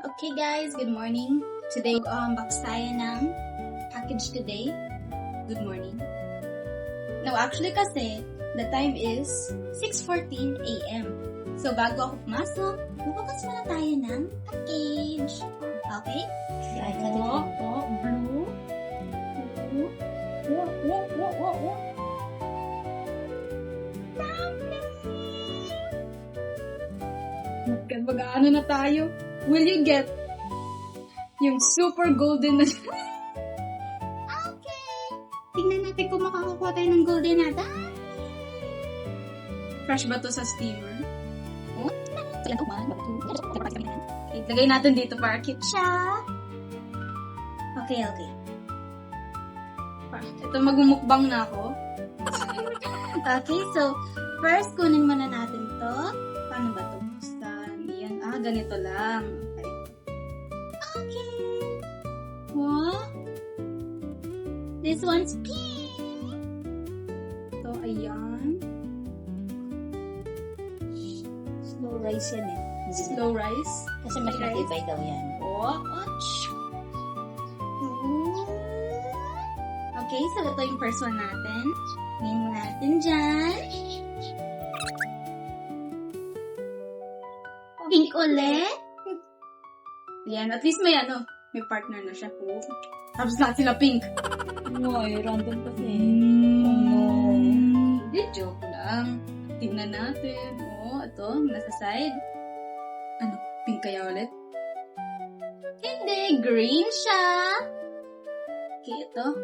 Okay guys, good morning. Today, unbox tayo ng package today. Good morning. No, actually kasi, the time is 6:14 a.m. So, bago ako pumasok, bubukas muna tayo ng package. Okay? Blue. Blue. Mag-ano na tayo? Will you get yung super golden na... Okay! Tingnan natin kung makakakuha tayo ng golden na. Fresh ba to sa steamer? Oh? Okay, lagay natin dito para cute siya. Okay. Ito, magmumukbang na ako. Okay, so, first, kunin muna natin to. Paano ba to? Yan. Ganito lang. Okay. What? This one's pink. So, ayan. Slow rice yan eh. Slow rice. Kasi mas matibay daw yan. Okay, so ito yung first one natin. Ngayon natin dyan. Pink ulit. Yan, at least may may partner na siya po. Tapos lahat sila pink. Ay, random kasi. Oh no. Hindi, joke lang. Tingnan natin. Ito, nasa side. Ano, pink kaya ulit? Hindi, green siya. Okay, ito.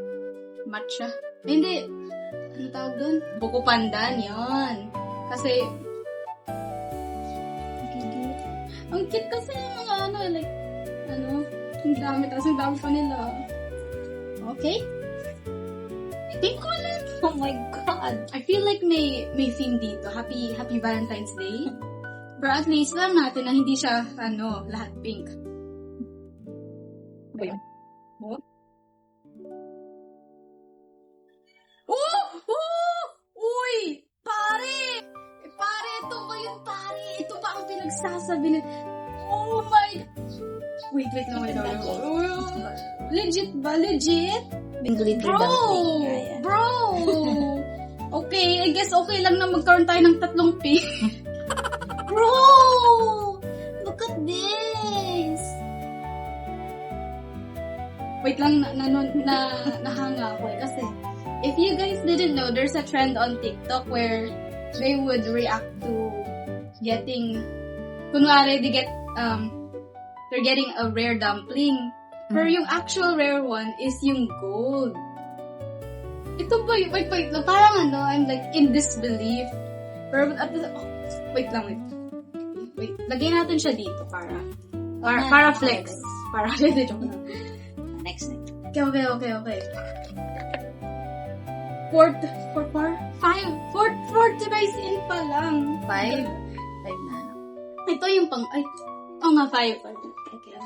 Matcha. Hindi. Ano tawag doon? Buko pandan, yon. Kasi, ang cute kasi yung mga ang dami, tapos ang dami pa nila. Okay. Pink ulit. Oh my God. I feel like may theme dito. Happy Valentine's Day. Pero at least lang natin na hindi siya, lahat pink. Ba yun? Uy! Pare! Pare, ito ba yun, pare? Ito ba ang pinagsasabi nila? Oh my... Wait lang. Legit ba? Legit? Glitter dumpling. Bro! Okay, I guess okay lang na magkaroon tayo ng 3 pink. Bro! Look at this! Wait lang, nahanga ako eh. Kasi, if you guys didn't know, there's a trend on TikTok where they would react to getting, kunwari, they're getting a rare dumpling. Pero yung actual rare one is yung gold. Ito ba yun? Wait lang. Parang I'm like in disbelief. Pero wait lang. Wait. Lagyan natin siya dito para flex. Para joke lang. Next. Okay. Fourth rice in pa lang. 5 na. Ito yung nga 5.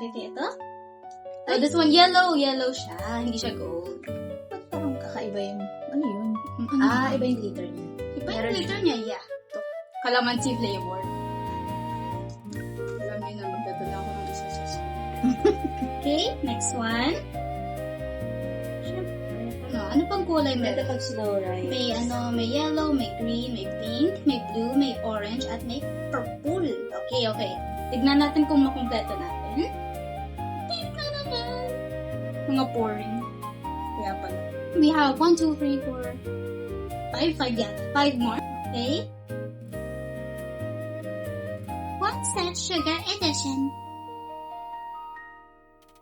Okay, ito. So, this one, yellow siya. Hindi siya gold. Ba't parang kakaiba yung, ano yun? Iba yung glitter niya. Iba yung glitter niya, yeah. Ito. Calamansi flavor. Alam niyo na, magdadala ako ng isa sa Okay, next one. Ano pang kulay mo? Ito pag slow rice. May yellow, may green, may pink, may blue, may orange, at may purple. Okay. Tignan natin kung makumpleto natin. Pink na naman. Mga pouring. Kaya pala. We have 1, 2, 3, 4, 5 yan. 5 more. Okay. 1 set sugar edition.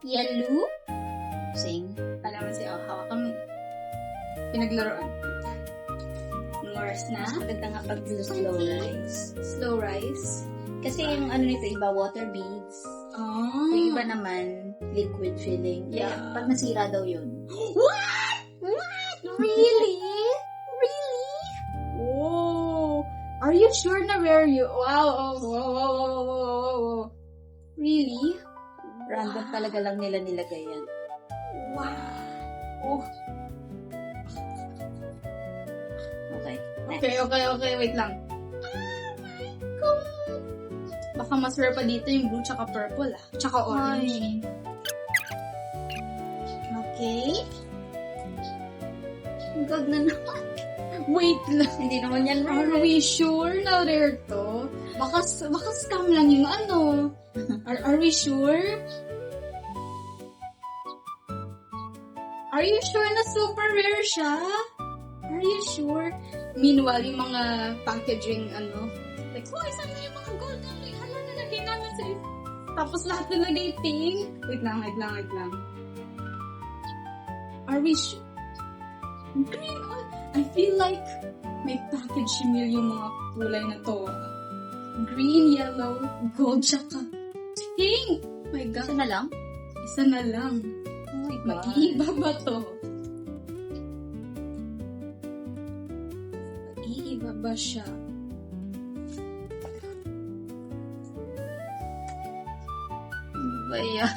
Yellow. Sing. Alam mo siya, hawak kami. Pinaglaruan. Oras na. Maganda nga pag slow rice. Slow rice. Kasi yung nito, iba water beads. Yung iba naman, liquid filling. Yeah. Pag nasira daw yun. What? Really? Oh. Are you sure na rare you? Wow. Really? Random talaga lang nila nilagay yan. Wow. Okay. Okay. Wait lang. Baka mas rare pa dito yung blue tsaka purple Tsaka orange. Ay. Okay. Gag na naman. Wait lang. Hindi naman yan Are rare. we sure na rare to? Baka scam lang yung ano. Are we sure? Are you sure na super rare siya? Are you sure? Meanwhile, yung mga packaging, like, saan na yung mga gold? Ano na lagay namin sa Tapos lahat na lagay pink. Wait lang. Are we sure? Green. I feel like may package meal yung mga kulay na to. Green, yellow, gold, tsaka pink. My God. Isa na lang? Isa na lang. Oh my God. Mag-iiba ba to? Mag-iiba ba siya? Ba yan?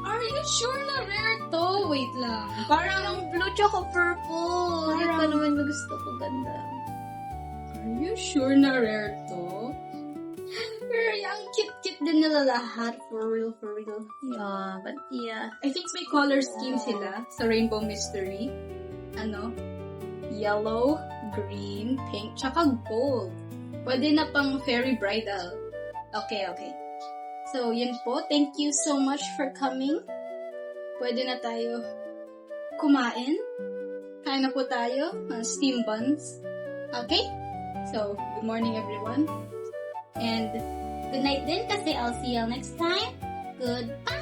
Are you sure na rare to? Wait lang. Parang, Blue tsaka purple. Hindi Parang- pa naman gusto ko ganda. are you sure na rare to? Pero yung cute-cute din nila lahat. For real. Yeah, but yeah. I think may color scheme sila sa Rainbow Mystery. Yellow, green, pink, tsaka gold. Pwede na pang fairy bridal. Okay. So, yun po. Thank you so much for coming. Pwede na tayo kumain. Kain na po tayo ng steam buns. Okay? So, good morning everyone. And good night din kasi I'll see you next time. Goodbye!